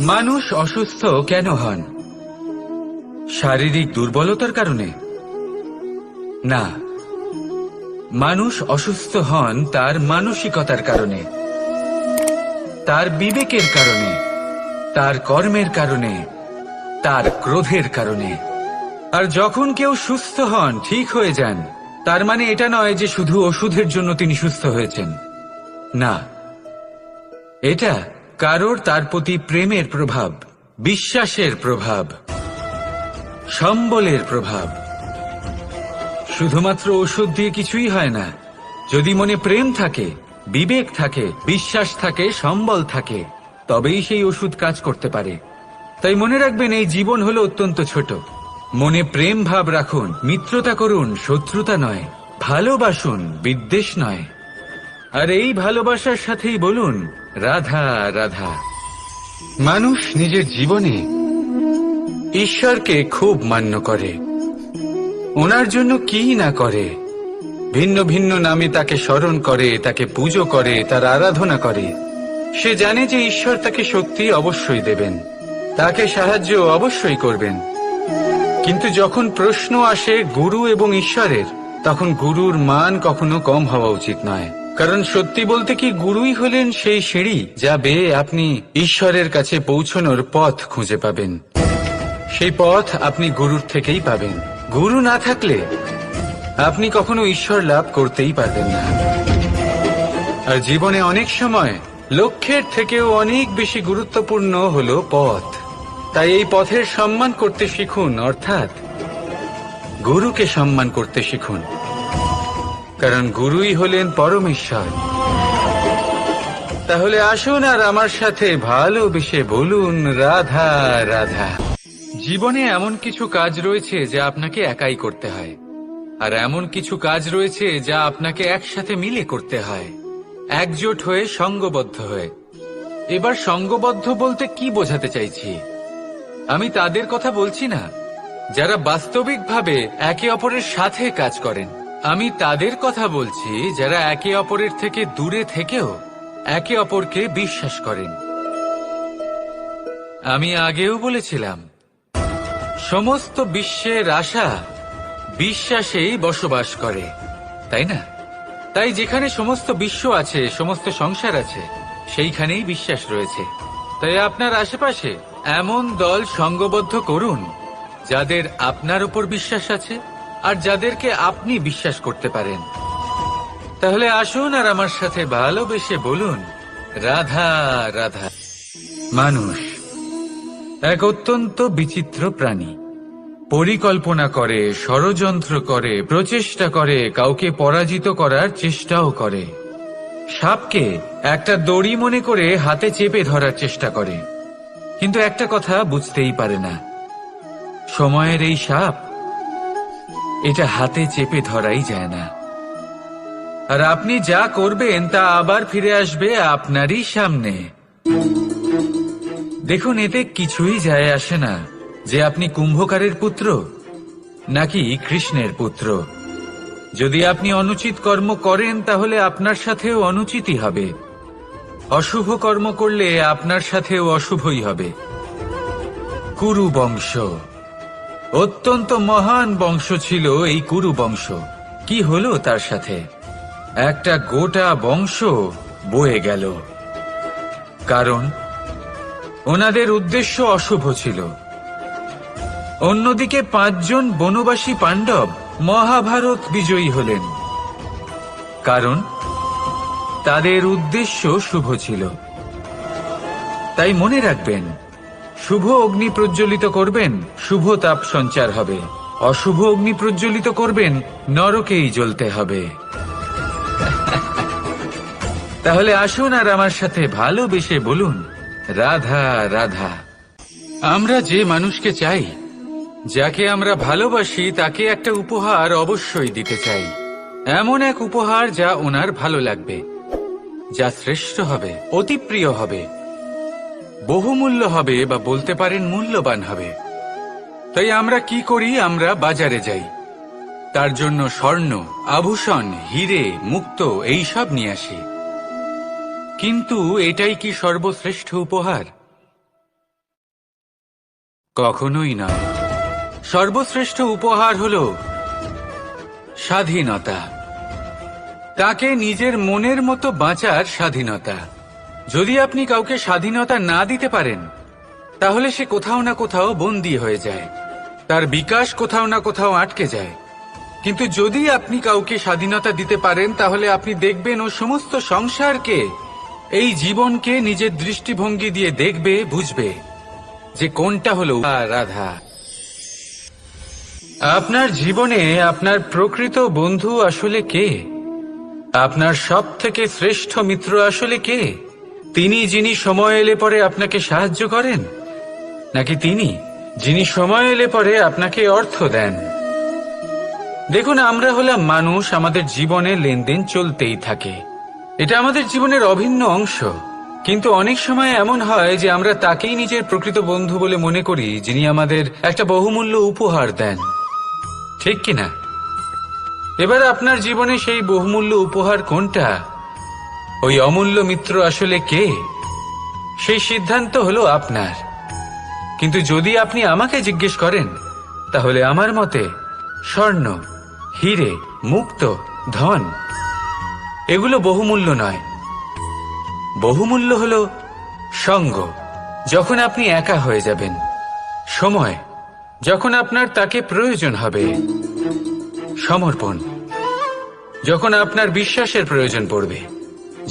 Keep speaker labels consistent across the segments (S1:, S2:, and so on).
S1: মানুষ অসুস্থ কেন হন? শারীরিক দুর্বলতার কারণে? না, মানুষ অসুস্থ হন তার মানসিকতার কারণে, তার বিবেকের কারণে, তার কর্মের কারণে, তার ক্রোধের কারণে। আর যখন কেউ সুস্থ হন, ঠিক হয়ে যান, তার মানে এটা নয় যে শুধু ওষুধের জন্য তিনি সুস্থ হয়েছেন। না, এটা কারোর তার প্রতি প্রেমের প্রভাব, বিশ্বাসের প্রভাব, সম্বলের প্রভাব। শুধুমাত্র ওষুধ দিয়ে কিছুই হয় না। যদি মনে প্রেম থাকে, বিবেক থাকে, বিশ্বাস থাকে, সম্বল থাকে, তবেই সেই ওষুধ কাজ করতে পারে। তাই মনে রাখবেন, এই জীবন হলো অত্যন্ত ছোট। মনে প্রেম ভাব রাখুন, মিত্রতা করুন, শত্রুতা নয়। ভালোবাসুন, বিদ্বেষ নয়। আর এই ভালোবাসার সাথেই বলুন রাধা রাধা। মানুষ নিজের জীবনে ঈশ্বরকে খুব মান্য করে, ওনার জন্য কি না করে। ভিন্ন ভিন্ন নামে তাকে স্মরণ করে, তাকে পুজো করে, তার আরাধনা করে। সে জানে যে ঈশ্বর তাকে শক্তি অবশ্যই দেবেন, তাকে সাহায্য অবশ্যই করবেন। কিন্তু যখন প্রশ্ন আসে গুরু এবং ঈশ্বরের, তখন গুরুর মান কখনো কম হওয়া উচিত নয়। কারণ সত্যি বলতে কি, গুরুই হলেন সেই সিঁড়ি যা বেয়ে আপনি ঈশ্বরের কাছে পৌঁছনোর পথ খুঁজে পাবেন। সেই পথ আপনি গুরুর থেকেই পাবেন। গুরু না থাকলে আপনি কখনো ঈশ্বর লাভ করতেই পারবেন না। আর জীবনে অনেক সময় লক্ষ্যের থেকেও অনেক বেশি গুরুত্বপূর্ণ হলো পথ। তাই এই পথের সম্মান করতে শিখুন, অর্থাৎ গুরুকে সম্মান করতে শিখুন। কারণ গুরুই হলেন পরমেশ্বর। তাহলে আসুন আর আমার সাথে ভালোবেসে বলুন রাধা রাধা। জীবনে এমন কিছু কাজ রয়েছে যা আপনাকে একাই করতে হয়, আর এমন কিছু কাজ রয়েছে যা আপনাকে একসাথে মিলে করতে হয়, একজোট হয়ে, সঙ্গবদ্ধ হয়ে। এবার সঙ্গবদ্ধ বলতে কি বোঝাতে চাইছি? আমি তাদের কথা বলছি না যারা বাস্তবিকভাবে একে অপরের সাথে কাজ করেন। আমি তাদের কথা বলছি যারা একে অপরের থেকে দূরে থেকেও একে অপরকে বিশ্বাস করেন। আমি আগেও বলেছিলাম, সমস্ত বিশ্বের আশা বিশ্বাসেই বসবাস করে, তাই না? তাই যেখানে সমস্ত বিশ্ব আছে, সমস্ত সংসার আছে, সেইখানেই বিশ্বাস রয়েছে। তাই আপনার আশেপাশে এমন দল সঙ্গবদ্ধ করুন যাদের আপনার উপর বিশ্বাস আছে আর যাদেরকে আপনি বিশ্বাস করতে পারেন। তাহলে আসুন আর আমার সাথে ভালোবেসে বলুন রাধা রাধা। মানুষ এক অত্যন্ত বিচিত্র প্রাণী। পরিকল্পনা করে, ষড়যন্ত্র করে, প্রচেষ্টা করে, কাউকে পরাজিত করার চেষ্টাও করে। সাপকে একটা দড়ি মনে করে হাতে চেপে ধরার চেষ্টা করে, কিন্তু একটা কথা বুঝতেই পারে না, সময়ের এই সাপ, এটা হাতে চেপে ধরাই যায় না। আর আপনি যা করবেন তা আবার ফিরে আসবে আপনারই সামনে। দেখুন, এতে কিছুই যায় আসে না যে আপনি কুম্ভকারের পুত্র নাকি কৃষ্ণের পুত্র। যদি আপনি অনুচিত কর্ম করেন তাহলে আপনার সাথেও অনুচিতই হবে। অশুভ কর্ম করলে আপনার সাথেও অশুভই হবে। কুরু বংশ অত্যন্ত মহান বংশ ছিল। এই কুরু বংশ কি হলো তার সাথে? একটা গোটা বংশ বয়ে গেল, কারণ ওনাদের উদ্দেশ্য অশুভ ছিল। অন্যদিকে 5 জন বনবাসী পাণ্ডব মহাভারত বিজয়ী হলেন, কারণ তাদের উদ্দেশ্য শুভ ছিল। তাই মনে রাখবেন, শুভ অগ্নি প্রজ্বলিত করবেন, শুভ তাপ সঞ্চার হবে। অশুভ অগ্নি প্রজ্বলিত করবেন, নরকেই জ্বলতে হবে। তাহলে আসুন আর আমার সাথে ভালোবেসে বলুন রাধা রাধা। আমরা যে মানুষকে চাই, যাকে আমরা ভালোবাসি, তাকে একটা উপহার অবশ্যই দিতে চাই। এমন এক উপহার যা ওনার ভালো লাগবে, যা শ্রেষ্ঠ হবে, অতি প্রিয় হবে, বহুমূল্য হবে, বা বলতে পারেন মূল্যবান হবে। তাই আমরা কি করি? আমরা বাজারে যাই, তার জন্য স্বর্ণ, আভূষণ, হিরে, মুক্ত এইসব নিয়ে আসি। কিন্তু এটাই কি সর্বশ্রেষ্ঠ উপহার? কখনোই নয়। সর্বশ্রেষ্ঠ উপহার হল স্বাধীনতা, তাকে নিজের মনের মতো বাঁচার স্বাধীনতা। যদি আপনি কাউকে স্বাধীনতা না দিতে পারেন, তাহলে সে কোথাও না কোথাও বন্দী হয়ে যায়, তার বিকাশ কোথাও না কোথাও আটকে যায়। কিন্তু যদি আপনি কাউকে স্বাধীনতা দিতে পারেন, তাহলে আপনি দেখবেন ও সমস্ত সংসারকে, এই জীবনকে নিজের দৃষ্টিভঙ্গি দিয়ে দেখবে, বুঝবে যে কোনটা হলো রাধা। আপনার জীবনে আপনার প্রকৃত বন্ধু আসলে কে? আপনার সব থেকে শ্রেষ্ঠ মিত্র আসলে কে? তিনি যিনি সময় এলে পরে আপনাকে সাহায্য করেন, নাকি তিনি যিনি সময় এলে পরে আপনাকে অর্থ দেন? দেখুন, আমরা হলাম মানুষ, আমাদের জীবনে লেনদেন চলতেই থাকে, এটা আমাদের জীবনের অভিন্ন অংশ। কিন্তু অনেক সময় এমন হয় যে আমরা তাকেই নিজের প্রকৃত বন্ধু বলে মনে করি, যিনি আমাদের একটা বহুমূল্য উপহার দেন, ঠিক কিনা? এবার আপনার জীবনে সেই বহুমূল্য উপহার কোনটা, ওই অমূল্য মিত্র আসলে কে, সেই সিদ্ধান্ত হলো আপনার। কিন্তু যদি আপনি আমাকে জিজ্ঞেস করেন, তাহলে আমার মতে স্বর্ণ, হিরে, মুক্ত, ধন এগুলো বহুমূল্য নয়। বহুমূল্য হলো সঙ্গ, যখন আপনি একা হয়ে যাবেন, সময়, যখন আপনার তাকে প্রয়োজন হবে, সমর্পণ, যখন আপনার বিশ্বাসের প্রয়োজন পড়বে।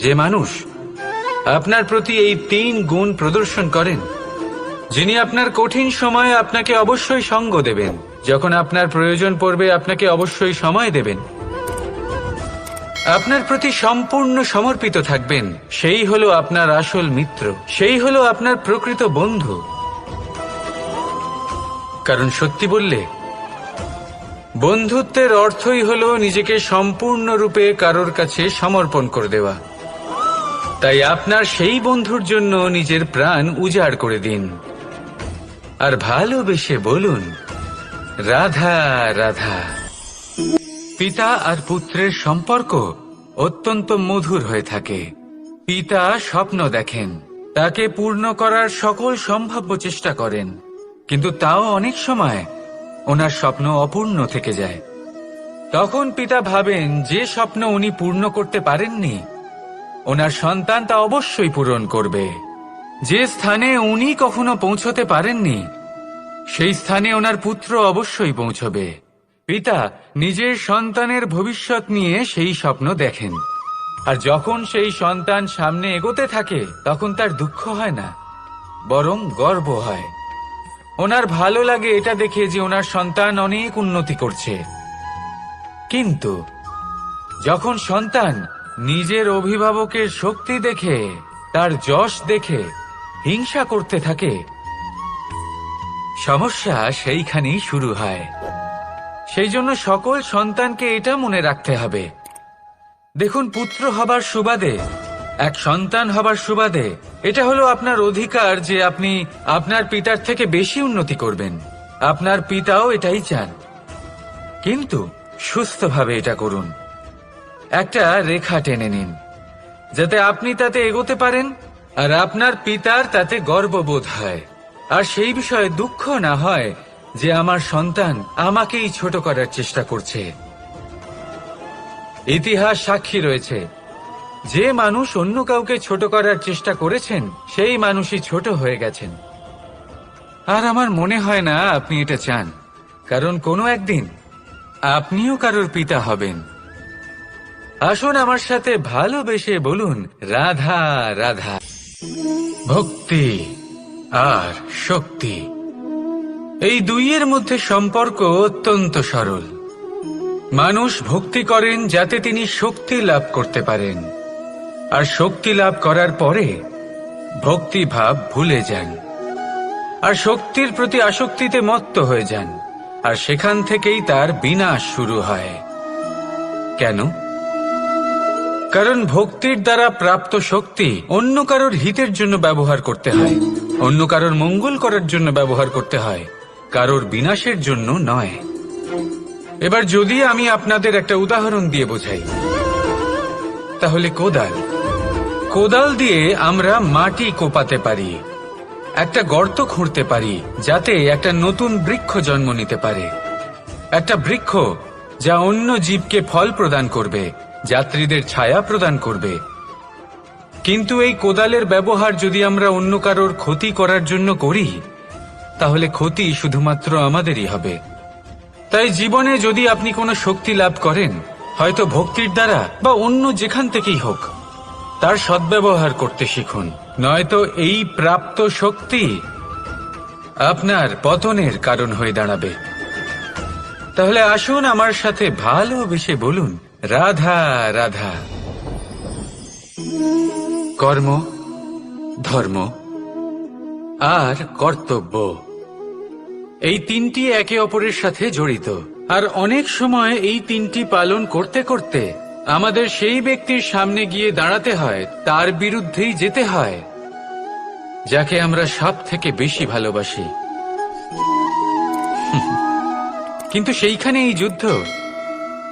S1: যে মানুষ আপনার প্রতি এই 3 গুণ প্রদর্শন করেন, যিনি আপনার কঠিন সময়ে আপনাকে অবশ্যই সঙ্গ দেবেন, যখন আপনার প্রয়োজন পড়বে আপনাকে অবশ্যই সময় দেবেন, আপনার প্রতি সম্পূর্ণ সমর্পিত থাকবেন, সেই হলো আপনার আসল মিত্র, সেই হলো আপনার প্রকৃত বন্ধু। কারণ সত্যি বললে, বন্ধুত্বের অর্থই হলো নিজেকে সম্পূর্ণরূপে কারোর কাছে সমর্পণ করে দেওয়া। তাই আপনার সেই বন্ধুর জন্য নিজের প্রাণ উজাড় করে দিন, আর ভালোবেসে বলুন, রাধা রাধা। পিতা আর পুত্রের সম্পর্ক অত্যন্ত মধুর হয়ে থাকে। পিতা স্বপ্ন দেখেন, তাকে পূর্ণ করার সকল সম্ভাব্য চেষ্টা করেন, কিন্তু তাও অনেক সময় ওনার স্বপ্ন অপূর্ণ থেকে যায়। তখন পিতা ভাবেন যে স্বপ্ন উনি পূর্ণ করতে পারেননি, ওনার সন্তান তা অবশ্যই পূরণ করবে। যে স্থানে উনি কখনো পৌঁছতে পারেননি, সেই স্থানে ওনার পুত্র অবশ্যই পৌঁছবে। পিতা নিজের সন্তানের ভবিষ্যৎ নিয়ে সেই স্বপ্ন দেখেন, আর যখন সেই সন্তান সামনে এগোতে থাকে, তখন তার দুঃখ হয় না, বরং গর্ব হয়। ওনার ভালো লাগে এটা দেখে যে ওনার সন্তান অনেক উন্নতি করছে। কিন্তু যখন সন্তান নিজের অভিভাবকের শক্তি দেখে, তার যশ দেখে হিংসা করতে থাকে, সমস্যা সেইখানেই শুরু হয়। সেই জন্য সকল সন্তানকে এটা মনে রাখতে হবে, দেখুন, পুত্র হবার সুবাদে, এক সন্তান হবার সুবাদে এটা হলো আপনার অধিকার যে আপনি আপনার পিতার থেকে বেশি উন্নতি করবেন। আপনার পিতাও এটাই চান, কিন্তু সুস্থভাবে এটা করুন। একটা রেখা টেনে নিন, যাতে আপনি তাতে এগোতে পারেন, আর আপনার পিতার তাতে গর্ববোধ হয়, আর সেই বিষয়ে দুঃখ না হয় যে আমার সন্তান আমাকেই ছোট করার চেষ্টা করছে। ইতিহাস সাক্ষী রয়েছে, যে মানুষ অন্য কাউকে ছোট করার চেষ্টা করেছেন, সেই মানুষই ছোট হয়ে গেছেন। আর আমার মনে হয় না আপনি এটা চান, কারণ কোনো একদিন আপনিও কারোর পিতা হবেন। আসুন আমার সাথে ভালোবেসে বলুন, রাধা রাধা। ভক্তি আর শক্তি, এই দুইয়ের মধ্যে সম্পর্ক অত্যন্ত সরল। মানুষ ভক্তি করেন যাতে তিনি শক্তি লাভ করতে পারেন, আর শক্তি লাভ করার পরে ভক্তি ভাব ভুলে যান, আর শক্তির প্রতি আসক্তিতে মত্ত হয়ে যান, আর সেখান থেকেই তার বিনাশ শুরু হয়। কেন? কারণ ভক্তির দ্বারা প্রাপ্ত শক্তি অন্য কারোর হিতের জন্য ব্যবহার করতে হয়, অন্য কারোর মঙ্গল করার জন্য ব্যবহার করতে হয়, কারোর বিনাশের জন্য নয়। এবার যদি আমি আপনাদের একটা উদাহরণ দিয়ে বোঝাই, তাহলে কোদাল দিয়ে আমরা মাটি কোপাতে পারি, একটা গর্ত খুঁড়তে পারি যাতে একটা নতুন বৃক্ষ জন্ম নিতে পারে, একটা বৃক্ষ যা অন্য জীবকে ফল প্রদান করবে, যাত্রীদের ছায়া প্রদান করবে। কিন্তু এই কোদালের ব্যবহার যদি আমরা অন্য কারোর ক্ষতি করার জন্য করি, তাহলে ক্ষতি শুধুমাত্র আমাদেরই হবে। তাই জীবনে যদি আপনি কোনো শক্তি লাভ করেন, হয়তো ভক্তির দ্বারা বা অন্য যেখান থেকেই হোক, তার সদ্ব্যবহার করতে শিখুন, নয়তো এই প্রাপ্ত শক্তি আপনার পতনের কারণ হয়ে দাঁড়াবে। তাহলে আসুন আমার সাথে ভালোবেসে বলুন, রাধা রাধা। কর্ম, ধর্ম আর কর্তব্য, এই তিনটি একে অপরের সাথে জড়িত। আর অনেক সময় এই তিনটি পালন করতে করতে আমাদের সেই ব্যক্তির সামনে গিয়ে দাঁড়াতে হয়, তার বিরুদ্ধেই যেতে হয়, যাকে আমরা সব থেকে বেশি ভালোবাসি। কিন্তু সেইখানে এই যুদ্ধ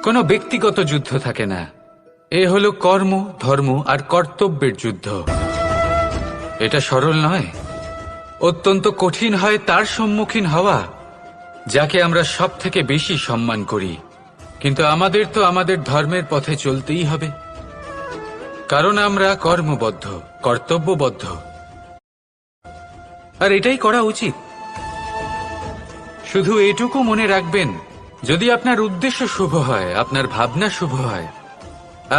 S1: কোনো ব্যক্তিগত যুদ্ধ থাকে না, এ হলো কর্ম, ধর্ম আর কর্তব্যের যুদ্ধ। এটা সরল নয়, অত্যন্ত কঠিন হয় তার সম্মুখীন হওয়া যাকে আমরা সব থেকে বেশি সম্মান করি। কিন্তু আমাদের তো আমাদের ধর্মের পথে চলতেই হবে, কারণ আমরা কর্মবদ্ধ, কর্তব্যবদ্ধ, আর এটাই করা উচিত। শুধু এটুকু মনে রাখবেন, যদি আপনার উদ্দেশ্য শুভ হয়, আপনার ভাবনা শুভ হয়,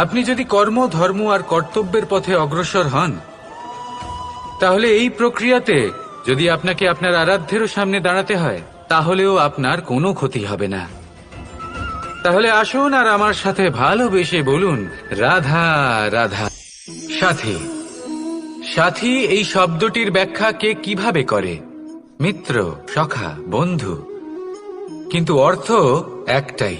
S1: আপনি যদি কর্ম, ধর্ম আর কর্তব্যের পথে অগ্রসর হন, তাহলে এই প্রক্রিয়াতে যদি আপনাকে আপনার আরাধ্যেরও সামনে দাঁড়াতে হয়, তাহলেও আপনার কোনো ক্ষতি হবে না। তাহলে আসুন আর আমার সাথে ভালোবেসে বলুন, রাধা রাধা। সাথী, সাথী এই শব্দটির ব্যাখ্যা কে কিভাবে করে? মিত্র, সখা, বন্ধু। কিন্তু অর্থ একটাই,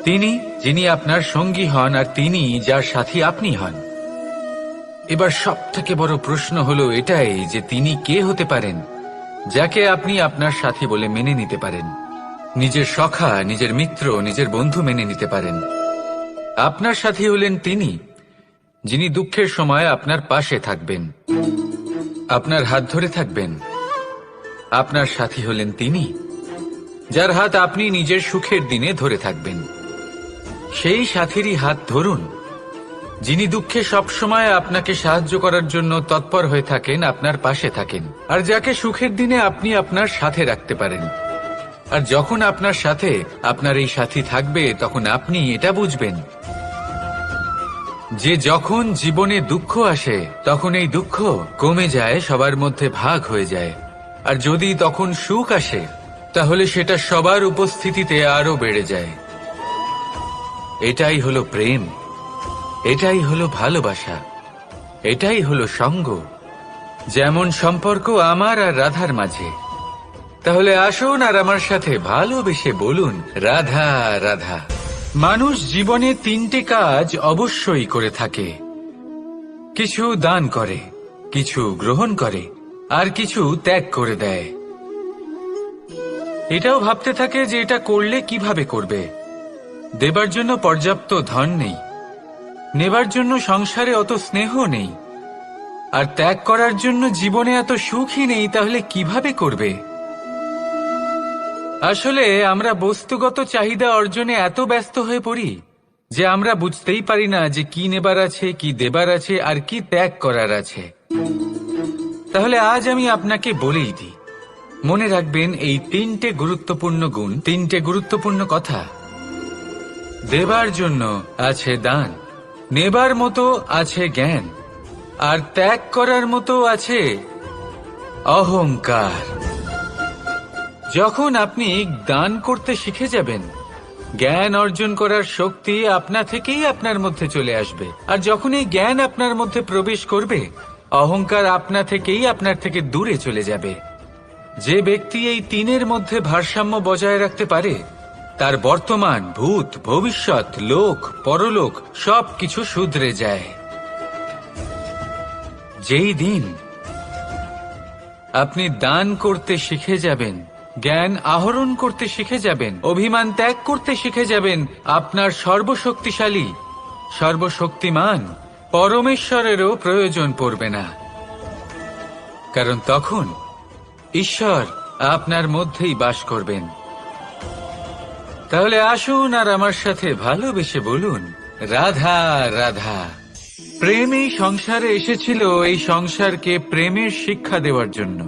S1: তিনি যিনি আপনার সঙ্গী হন আর তিনি যার সাথী আপনি হন। এবার সব থেকে বড় প্রশ্ন হলো এটাই যে তিনি কে হতে পারেন যাকে আপনি আপনার সাথী বলে মেনে নিতে পারেন, নিজের সখা, নিজের মিত্র, নিজের বন্ধু মেনে নিতে পারেন। আপনার সাথী হলেন তিনি যিনি দুঃখের সময় আপনার পাশে থাকবেন, আপনার হাত ধরে থাকবেন। আপনার সাথী হলেন তিনি যার হাত আপনি নিজের সুখের দিনে ধরে থাকবেন। সেই সাথীরই হাত ধরুন যিনি দুঃখে সবসময় আপনাকে সাহায্য করার জন্য তৎপর হয়ে থাকেন, আপনার পাশে থাকেন, আর যাকে সুখের দিনে আপনি আপনার সাথে রাখতে পারেন। আর যখন আপনার সাথে আপনার এই সাথী থাকবে, তখন আপনি এটা বুঝবেন যে যখন জীবনে দুঃখ আসে, তখন এই দুঃখ কমে যায়, সবার মধ্যে ভাগ হয়ে যায়। আর যদি তখন সুখ আসে, তাহলে সেটা সবার উপস্থিতিতে আরো বেড়ে যায়। এটাই হলো প্রেম, এটাই হলো ভালোবাসা, এটাই হলো সঙ্গ, যেমন সম্পর্ক আমার আর রাধার মাঝে। তাহলে আসুন আর আমার সাথে ভালোবেসে বলুন, রাধা রাধা। মানুষ জীবনে তিনটে কাজ অবশ্যই করে থাকে, কিছু দান করে, কিছু গ্রহণ করে, আর কিছু ত্যাগ করে দেয়। এটাও ভাবতে থাকে যে এটা করলে কিভাবে করবে। দেবার জন্য পর্যাপ্ত ধন নেই, নেবার জন্য সংসারে অত স্নেহ নেই, আর ত্যাগ করার জন্য জীবনে এত সুখই নেই, তাহলে কিভাবে করবে? আসলে আমরা বস্তুগত চাহিদা অর্জনে এত ব্যস্ত হয়ে পড়ি যে আমরা বুঝতেই পারি না যে কি নেবার আছে, কি দেবার আছে, আর কি ত্যাগ করার আছে। তাহলে আজ আমি আপনাকে বলেই দিই, মনে রাখবেন এই তিনটে গুরুত্বপূর্ণ গুণ, তিনটে গুরুত্বপূর্ণ কথা। দেবার জন্য আছে দান, নেবার মতো আছে জ্ঞান, আর ত্যাগ করার মতো আছে অহংকার। যখন আপনি দান করতে শিখে যাবেন, জ্ঞান অর্জন করার শক্তি আপনা থেকেই আপনার মধ্যে চলে আসবে। আর যখন এই জ্ঞান আপনার মধ্যে প্রবেশ করবে, অহংকার আপনা থেকেই আপনার থেকে দূরে চলে যাবে। যে ব্যক্তি এই তিনের মধ্যে ভারসাম্য বজায় রাখতে পারে, তার বর্তমান, ভূত, ভবিষ্যৎ, লোক, পরলোক সবকিছু শুধরে যায়। যেই দিন আপনি দান করতে শিখে যাবেন, জ্ঞান আহরণ করতে শিখে যাবেন, অভিমান ত্যাগ করতে শিখে যাবেন, আপনার সর্বশক্তিশালী, সর্বশক্তিমান পরমেশ্বরেরও প্রয়োজন পড়বে না। কারণ তখন ঈশ্বর আপনার মধ্যেই বাস করবেন। তাহলে আসুন আর আমার সাথে ভালোবেসে বলুন, রাধা রাধা। প্রেম এই সংসারে এসেছিল এই সংসারকে প্রেমের শিক্ষা দেওয়ার জন্য,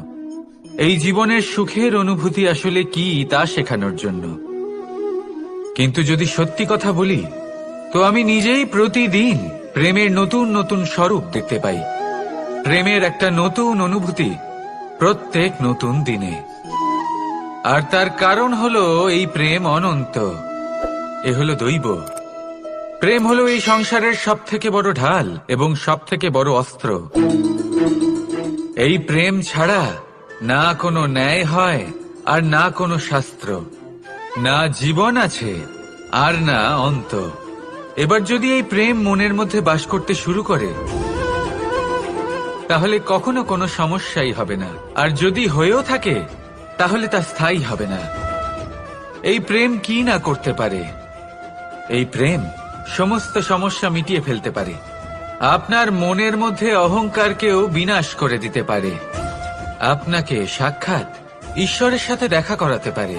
S1: এই জীবনের সুখের অনুভূতি আসলে কি তা শেখানোর জন্য। কিন্তু যদি সত্যি কথা বলি, তো আমি নিজেই প্রতিদিন প্রেমের নতুন নতুন স্বরূপ দেখতে পাই, প্রেমের একটা নতুন অনুভূতি প্রত্যেক নতুন দিনে। আর তার কারণ হলো এই প্রেম অনন্ত, এ হলো দৈব। প্রেম হলো এই সংসারের সবথেকে বড় ঢাল এবং সবথেকে বড় অস্ত্র। এই প্রেম ছাড়া না কোনো ন্যায় হয় আর না কোনো শাস্ত্র, না জীবন আছে আর না অন্ত। এবার যদি এই প্রেম মনের মধ্যে বাস করতে শুরু করে, তাহলে কখনো কোনো সমস্যাই হবে না, আর যদি হয়েও থাকে তাহলে তা স্থায়ী হবে না। এই প্রেম কি না করতে পারে? এই প্রেম সমস্ত সমস্যা মিটিয়ে ফেলতে পারে, আপনার মনের মধ্যে অহংকারকেও বিনাশ করে দিতে পারে, আপনাকে সাক্ষাৎ ঈশ্বরের সাথে দেখা করাতে পারে।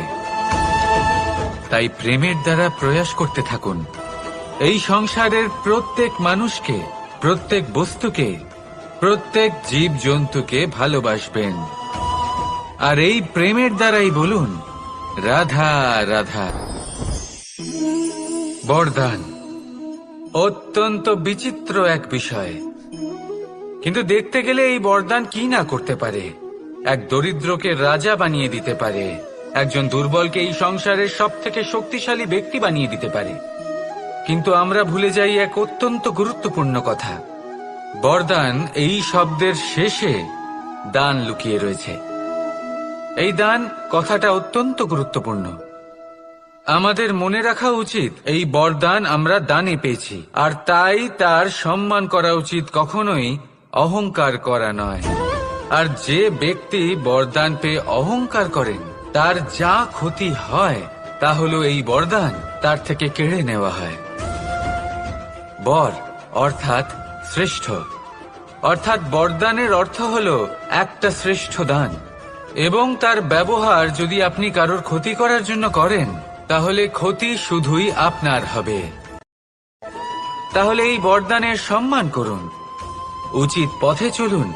S1: তাই প্রেমের দ্বারা প্রয়াস করতে থাকুন। এই সংসারের প্রত্যেক মানুষকে, প্রত্যেক বস্তুকে, প্রত্যেক জীব জন্তুকে ভালোবাসবেন। আর এই প্রেমের দ্বারাই বলুন, রাধা রাধা। বরদান অত্যন্ত বিচিত্র এক বিষয়, কিন্তু দেখতে গেলে এই বরদান কি না করতে পারে? এক দরিদ্রকে রাজা বানিয়ে দিতে পারে, একজন দুর্বলকে এই সংসারের সবথেকে শক্তিশালী ব্যক্তি বানিয়ে দিতে পারে। কিন্তু আমরা ভুলে যাই এক অত্যন্ত গুরুত্বপূর্ণ কথা। বরদান এই শব্দের শেষে দান লুকিয়ে রয়েছে। এই দান কথাটা অত্যন্ত গুরুত্বপূর্ণ। আমাদের মনে রাখা উচিত এই বরদান আমরা দানে পেয়েছি, আর তাই তার সম্মান করা উচিত, কখনোই অহংকার করা নয়। আর যে ব্যক্তি বরদান পেয়ে অহংকার করেন, তার যা ক্ষতি হয় তা হলো এই বরদান তার থেকে কেড়ে নেওয়া হয়। বর অর্থাৎ শ্রেষ্ঠ, অর্থাৎ বরদানের অর্থ হলো একটা শ্রেষ্ঠ দান, এবং তার ব্যবহার যদি আপনি কারোর ক্ষতি করার জন্য করেন, তাহলে ক্ষতি শুধুই আপনার হবে। তাহলে এই বরদানের সম্মান করুন, উচিত পথে চলুন,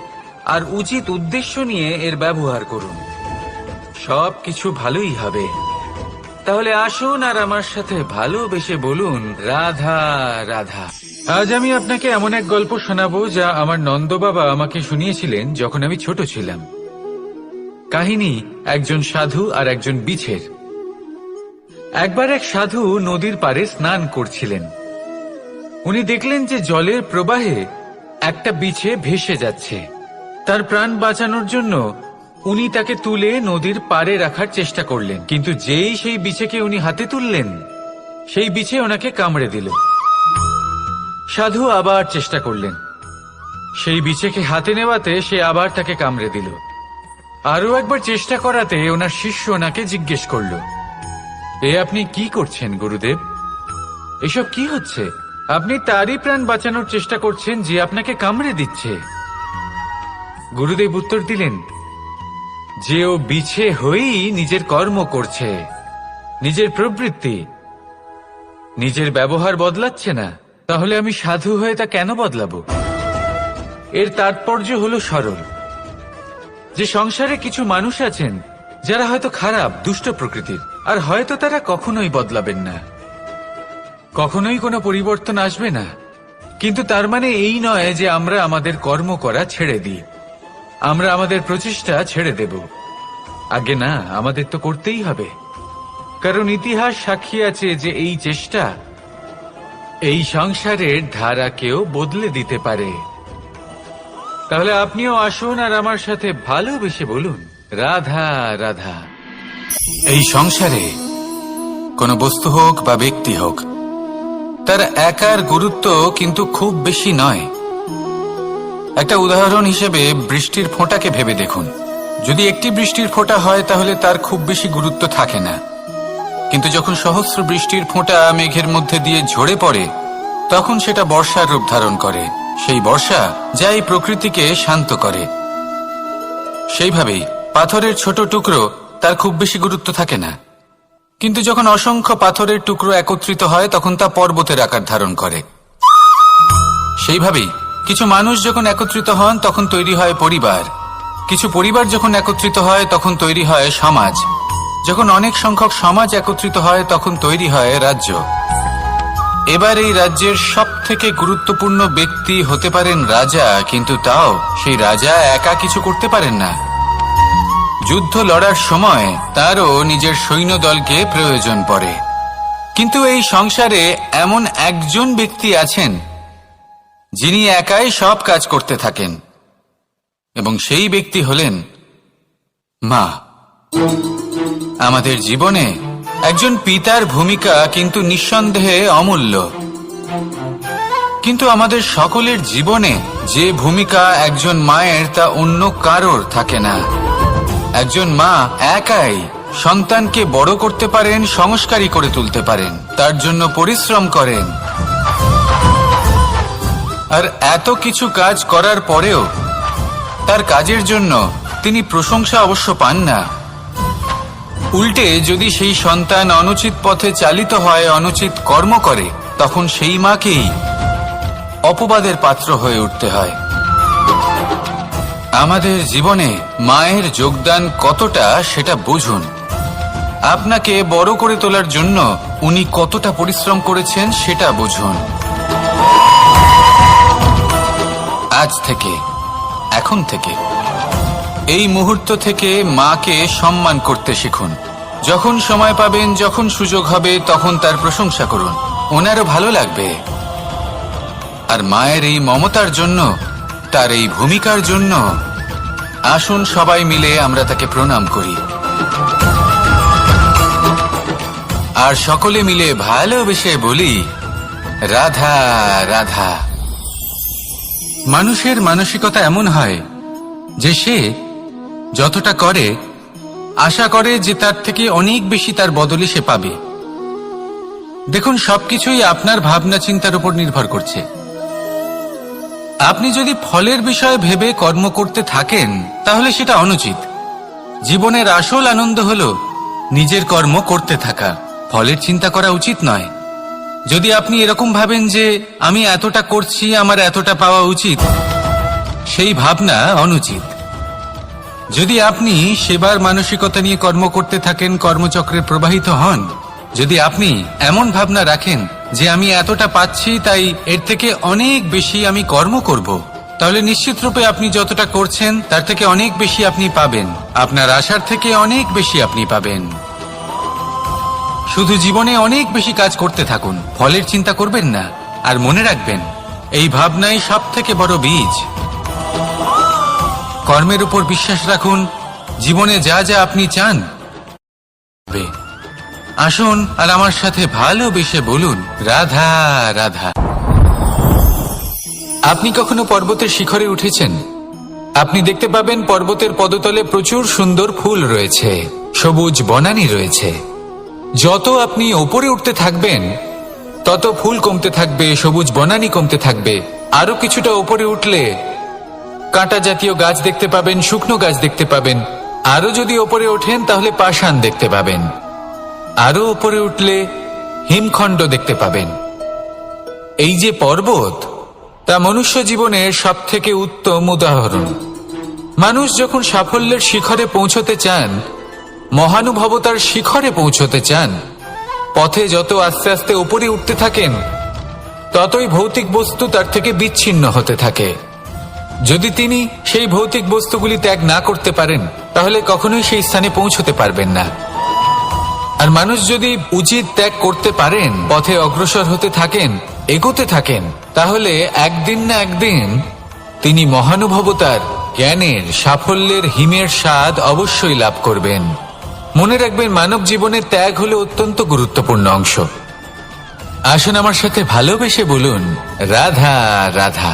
S1: আর উচিত উদ্দেশ্য নিয়ে এর ব্যবহার করুন, সবকিছু ভালোই হবে। তাহলে আসুন আর আমার সাথে ভালোবেসে বলুন, রাধা রাধা। আজ আমি আপনাকে এমন এক গল্প শোনাবো যা আমার নন্দ বাবা আমাকে শুনিয়েছিলেন যখন আমি ছোট ছিলাম। কাহিনী একজন সাধু আর একজন বিছের। একবার এক সাধু নদীর পাড়ে স্নান করছিলেন। উনি দেখলেন যে জলের প্রবাহে একটা বিছে ভেসে যাচ্ছে। তার প্রাণ বাঁচানোর জন্য উনি তাকে তুলে নদীর পাড়ে রাখার চেষ্টা করলেন, কিন্তু যেই সেই বিছেকে উনি হাতে তুললেন, সেই বিছে ওনাকে কামড়ে দিল। সাধু আবার চেষ্টা করলেন, সেই বিছেকে হাতে নেওয়াতে সে আবার তাকে কামড়ে দিল। আরো একবার চেষ্টা করাতে ওনার শিষ্য ওনাকে জিজ্ঞেস করল, এ আপনি কি করছেন গুরুদেব? এসব কি হচ্ছে? আপনি তারই প্রাণ বাঁচানোর চেষ্টা করছেন যে আপনাকে কামড়ে দিচ্ছে। গুরুদেব উত্তর দিলেন যে ও বিছে হয়েই নিজের কর্ম করছে, নিজের প্রবৃত্তি, নিজের ব্যবহার বদলাচ্ছে না। তাহলে আমি সাধু হয়ে তা কেন বদলাবো? এর তাৎপর্য হলো সরল, যে সংসারে কিছু মানুষ আছেন যারা হয়তো খারাপ, দুষ্ট প্রকৃতির, আর হয়তো তারা কখনোই বদলাবেন না, কখনোই কোনো পরিবর্তন আসবে না। কিন্তু তার মানে এই নয় যে আমরা আমাদের কর্ম করা ছেড়ে দিই, আমরা আমাদের প্রচেষ্টা ছেড়ে দেব। আগে না, আমাদের তো করতেই হবে, কারণ ইতিহাস সাক্ষী আছে যে এই চেষ্টা এই সংসারের ধারাকেও বদলে দিতে পারে। তাহলে আপনিও আসুন আর আমার সাথে ভালোবেসে বলুন, রাধা রাধা। এই সংসারে কোনো বস্তু হোক বা ব্যক্তি হোক, তার একার গুরুত্ব কিন্তু খুব বেশি নয়। একটা উদাহরণ হিসেবে বৃষ্টির ফোঁটাকে ভেবে দেখুন। যদি একটি বৃষ্টির ফোঁটা হয় তাহলে তার খুব বেশি গুরুত্ব থাকে না, কিন্তু যখন সহস্র বৃষ্টির ফোঁটা মেঘের মধ্যে দিয়ে ঝরে পড়ে, তখন সেটা বর্ষার রূপ ধারণ করে। সেই বর্ষা যা এই প্রকৃতিকে শান্ত করে। সেইভাবেই পাথরের ছোট টুকরো তার খুব বেশি গুরুত্ব থাকে না, কিন্তু যখন অসংখ্য পাথরের টুকরো একত্রিত হয় তখন তা পর্বতের আকার ধারণ করে। সেইভাবেই কিছু মানুষ যখন একত্রিত হন তখন তৈরি হয় পরিবার, কিছু পরিবার যখন একত্রিত হয় তখন তৈরি হয় সমাজ, যখন অনেক সংখ্যক সমাজ একত্রিত হয় তখন তৈরি হয় রাজ্য। এবার এই রাজ্যের সব থেকে গুরুত্বপূর্ণ ব্যক্তি হতে পারেন রাজা, কিন্তু তাও সেই রাজা একা কিছু করতে পারেন না। যুদ্ধ লড়ার সময় তারও নিজের সৈন্যদলকে প্রয়োজন পড়ে। কিন্তু এই সংসারে এমন একজন ব্যক্তি আছেন যিনি একাই সব কাজ করতে থাকেন, এবং সেই ব্যক্তি হলেন মা। আমাদের জীবনে একজন পিতার ভূমিকা কিন্তু নিঃসন্দেহে অমূল্য, কিন্তু আমাদের সকলের জীবনে যে ভূমিকা একজন মায়ের তা অন্য কারোর থাকে না। একজন মা একাই সন্তানকে বড় করতে পারেন, সংস্কারী করে তুলতে পারেন, তার জন্য পরিশ্রম করেন। আর এত কিছু কাজ করার পরেও তার কাজের জন্য তিনি প্রশংসা অবশ্য পান না। উল্টে যদি সেই সন্তান অনুচিত পথে চালিত হয়, অনুচিত কর্ম করে, তখন সেই মাকেই অপবাদের পাত্র হয়ে উঠতে হয়। আমাদের জীবনে মায়ের যোগদান কতটা সেটা বুঝুন। আপনাকে বড় করে তোলার জন্য উনি কতটা পরিশ্রম করেছেন সেটা বুঝুন। আজ থেকে, এখন থেকে, এই মুহূর্ত থেকে মাকে সম্মান করতে শিখুন। যখন সময় পাবেন, যখন সুযোগ হবে, তখন তার প্রশংসা করুন, ওনারও ভালো লাগবে। আর মায়ের এই মমতার জন্য, তার এই ভূমিকার জন্য আসুন সবাই মিলে আমরা তাকে প্রণাম করি, আর সকলে মিলে ভালোবেসে বলি রাধা রাধা। মানুষের মানসিকতা এমন হয় যে সে যতটা করে আশা করে যে তার থেকে অনেক বেশি তার বদলে সে পাবে। দেখুন, সবকিছুই আপনার ভাবনা চিন্তার উপর নির্ভর করছে। আপনি যদি ফলের বিষয়ে ভেবে কর্ম করতে থাকেন তাহলে সেটা অনুচিত। জীবনের আসল আনন্দ হলো নিজের কর্ম করতে থাকা, ফলের চিন্তা করা উচিত নয়। যদি আপনি এরকম ভাবেন যে আমি এতটা করছি, আমার এতটা পাওয়া উচিত, সেই ভাবনা অনুচিত। যদি আপনি সেবার মানসিকতা নিয়ে কর্ম করতে থাকেন, কর্মচক্রে প্রবাহিত হন, যদি আপনি এমন ভাবনা রাখেন যে আমি এতটা পাচ্ছি তাই এর থেকে অনেক বেশি আমি কর্ম করব, তাহলে নিশ্চিত রূপে আপনি যতটা করছেন তার থেকে অনেক বেশি আপনি পাবেন, আপনার আশার থেকে অনেক বেশি আপনি পাবেন। শুধু জীবনে অনেক বেশি কাজ করতে থাকুন, ফলের চিন্তা করবেন না। আর মনে রাখবেন, এই ভাবনাই সব থেকে বড় বীজ। কর্মের উপর বিশ্বাস রাখুন, জীবনে যা যা আপনি চান। আসুন আর আমার সাথে ভালোবেসে বলুন রাধা রাধা। আপনি কখনো পর্বতের শিখরে উঠেছেন? আপনি দেখতে পাবেন পর্বতের পদতলে প্রচুর সুন্দর ফুল রয়েছে, সবুজ বনানী রয়েছে। যত আপনি ওপরে উঠতে থাকবেন তত ফুল কমতে থাকবে, সবুজ বনানী কমতে থাকবে। আরো কিছুটা ওপরে উঠলে কাঁটা জাতীয় গাছ দেখতে পাবেন, শুকনো গাছ দেখতে পাবেন। আরো যদি ওপরে ওঠেন তাহলে পাষাণ দেখতে পাবেন। আরো উপরে উঠলে হিমখণ্ড দেখতে পাবেন। এই যে পর্বত, তা মনুষ্য জীবনের সব থেকে উত্তম উদাহরণ। মানুষ যখন সাফল্যের শিখরে পৌঁছতে চান, মহানুভবতার শিখরে পৌঁছতে চান, পথে যত আস্তে আস্তে উপরে উঠতে থাকেন ততই ভৌতিক বস্তু তার থেকে বিচ্ছিন্ন হতে থাকে। যদি তিনি সেই ভৌতিক বস্তুগুলি ত্যাগ না করতে পারেন তাহলে কখনোই সেই স্থানে পৌঁছতে পারবেন না। আর মানুষ যদি উচিত ত্যাগ করতে পারেন, পথে অগ্রসর হতে থাকেন, এগোতে থাকেন, তাহলে একদিন না একদিন তিনি মহানুভবতার, জ্ঞানের, সাফল্যের হিমের স্বাদ অবশ্যই লাভ করবেন। মনে রাখবেন, মানব জীবনের ত্যাগ হলো অত্যন্ত গুরুত্বপূর্ণ অংশ। আসুন আমার সাথে ভালোবেসে বলুন রাধা রাধা।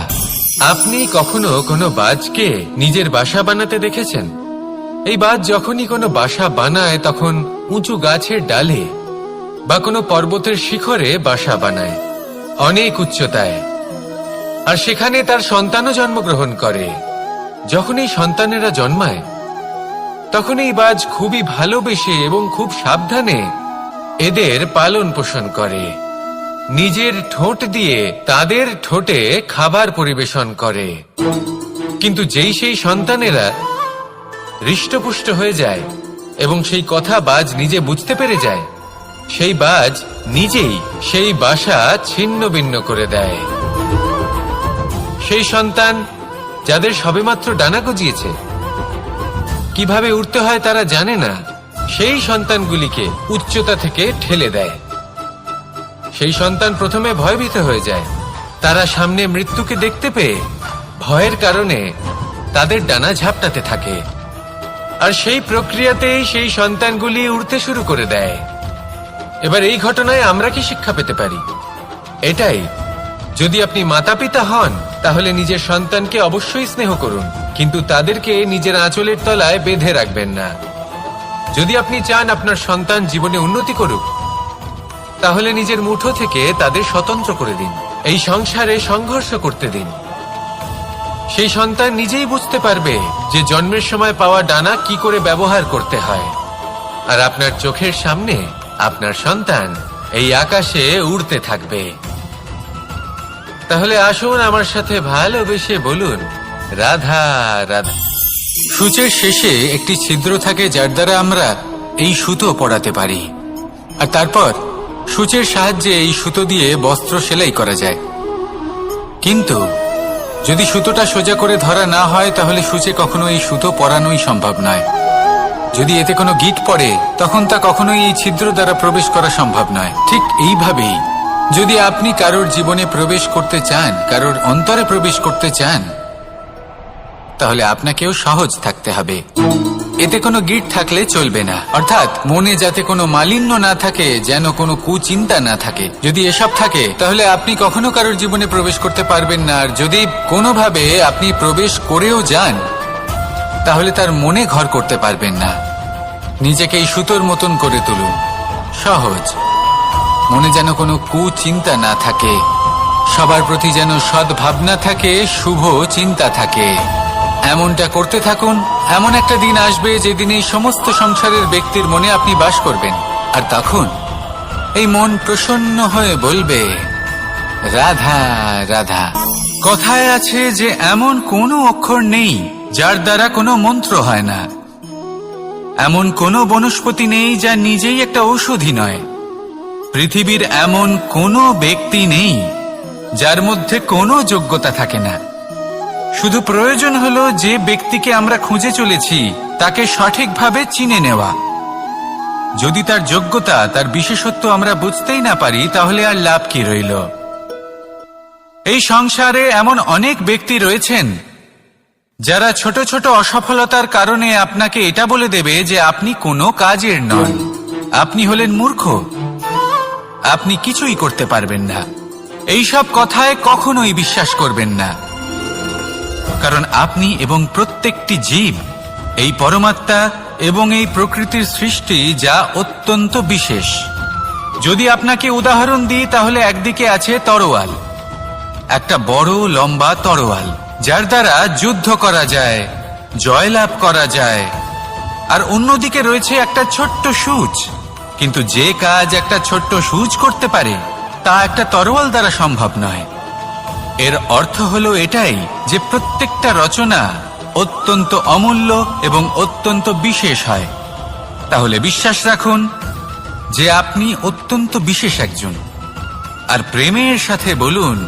S1: আপনি কখনো কোনো বাজকে নিজের বাসা বানাতে দেখেছেন? এই বাজ যখনই কোনো বাসা বানায় তখন উঁচু গাছের ডালে বা কোনো পর্বতের শিখরে বাসা বানায়, অনেক উচ্চতায়। আর সেখানে তার সন্তানও জন্মগ্রহণ করে। যখন এই সন্তানেরা জন্মায়
S2: তখন এই বাজ খুবই ভালোবেসে এবং খুব সাবধানে এদের পালন পোষণ করে, নিজের ঠোঁট দিয়ে তাদের ঠোঁটে খাবার পরিবেশন করে। কিন্তু যেই সেই সন্তানেরা হৃষ্টপুষ্ট হয়ে যায় এবং সেই কথা বাজ নিজে বুঝতে পেরে যায়, সেই বাজ নিজেই সেই বাসা ছিন্ন ভিন্ন করে দেয়। সেই সন্তান যাদের সবেমাত্র ডানা গজিয়েছে, কিভাবে উড়তে হয় তারা জানে না, সেই সন্তানগুলিকে উচ্চতা থেকে ঠেলে দেয়। সেই সন্তান প্রথমে ভয়ভীত হয়ে যায়। তারা সামনে মৃত্যুকে দেখতে পেয়ে ভয়ের কারণে তাদের ডানা ঝাপটাতে থাকে, আর সেই প্রক্রিয়াতেই সেই সন্তানগুলি উড়তে শুরু করে দেয়। এবার এই ঘটনায় আমরা কি শিক্ষা পেতে পারি? এটাই, যদি আপনি মাতা পিতা হন তাহলে নিজের সন্তানকে অবশ্যই স্নেহ করুন, কিন্তু তাদেরকে নিজের আঁচলের তলায় বেঁধে রাখবেন না। যদি আপনি চান আপনার সন্তান জীবনে উন্নতি করুক, তাহলে নিজের মুঠো থেকে তাদের স্বতন্ত্র করে দিন, এই সংসারে সংঘর্ষ করতে দিন। সেই সন্তান নিজেই বুঝতে পারবে যে জন্মের সময় পাওয়া ডানা কি করে ব্যবহার করতে হয়। আর আপনার চোখের সামনে আপনার সন্তান এই আকাশে উড়তে থাকবে। তাহলে আসুন আমার সাথে ভালোবেসে বলুন, রাধা রাধা।
S1: সূচের শেষে একটি ছিদ্র থাকে যার দ্বারা আমরা এই সুতো পরাতে পারি, আর তারপর সূচের সাহায্যে এই সুতো দিয়ে বস্ত্র সেলাই করা যায়। কিন্তু যদি সুতোটা সোজা করে ধরা না হয় তাহলে সূচে কখনো এই সুতো পরানোই সম্ভব নয়। যদি এতে কোনো গিঁট পড়ে তখন তা কখনোই এই ছিদ্র দ্বারা প্রবেশ করা সম্ভব নয়। ঠিক এইভাবেই যদি আপনি কারোর জীবনে প্রবেশ করতে চান, কারোর অন্তরে প্রবেশ করতে চান, তাহলে আপনাকেও সহজ থাকতে হবে। এতে কোনো গিঁট থাকলে চলবে না, অর্থাৎ মনে যাতে কোনো মালিন্য না থাকে, যেন কোনো কুচিন্তা না থাকে। যদি এসব থাকে তাহলে আপনি কখনো কারোর জীবনে প্রবেশ করতে পারবেন না। আর যদি কোনোভাবে আপনি প্রবেশ করেও যান তাহলে তার মনে ঘর করতে পারবেন না। নিজেকে এই সুতোর মতন করে তুলুন, সহজ। মনে যেন কোনো কুচিন্তা না থাকে, সবার প্রতি যেন সদ্ভাবনা থাকে, শুভ চিন্তা থাকে। এমনটা করতে থাকুন। এমন একটা দিন আসবে যেদিন এই সমস্ত সংসারের ব্যক্তির মনে আপনি বাস করবেন, আর তখন এই মন প্রসন্ন হয়ে বলবে, রাধা রাধা। কথায় আছে যে এমন কোনো অক্ষর নেই যার দ্বারা কোনো মন্ত্র হয় না, এমন কোনো বনস্পতি নেই যা নিজেই একটা ঔষধি নয়, পৃথিবীর এমন কোনো ব্যক্তি নেই যার মধ্যে কোনো যোগ্যতা থাকে না। শুধু প্রয়োজন হলো যে ব্যক্তিকে আমরা খুঁজে চলেছি তাকে সঠিকভাবে চিনে নেওয়া। যদি তার যোগ্যতা, তার বিশেষত্ব আমরা বুঝতেই না পারি, তাহলে আর লাভ কি রইল? এই সংসারে এমন অনেক ব্যক্তি রয়েছেন যারা ছোট ছোট অসফলতার কারণে আপনাকে এটা বলে দেবে যে আপনি কোনো কাজের নন, আপনি হলেন মূর্খ, আপনি কিছুই করতে পারবেন না। এইসব কথায় কখনোই বিশ্বাস করবেন না, কারণ আপনি এবং প্রত্যেকটি জীব এই পরমাত্মা এবং এই প্রকৃতির সৃষ্টি, যা অত্যন্ত বিশেষ। যদি আপনাকে উদাহরণ দিই তাহলে একদিকে আছে তরোয়াল, একটা বড় লম্বা তরোয়াল যার দ্বারা যুদ্ধ করা যায়, জয়লাভ করা যায়। আর অন্যদিকে রয়েছে একটা ছোট্ট সূচ, কিন্তু যে কাজ একটা ছোট্ট সূচ করতে পারে তা একটা তরোয়াল দ্বারা সম্ভব নয়। এর অর্থ হলো এটাই যে প্রত্যেকটা রচনা অত্যন্ত অমূল্য এবং অত্যন্ত বিশেষ হয়। তাহলে বিশ্বাস রাখুন যে আপনি অত্যন্ত বিশেষ একজন, আর প্রেমের সাথে বলুন,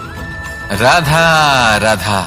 S1: রাধা রাধা।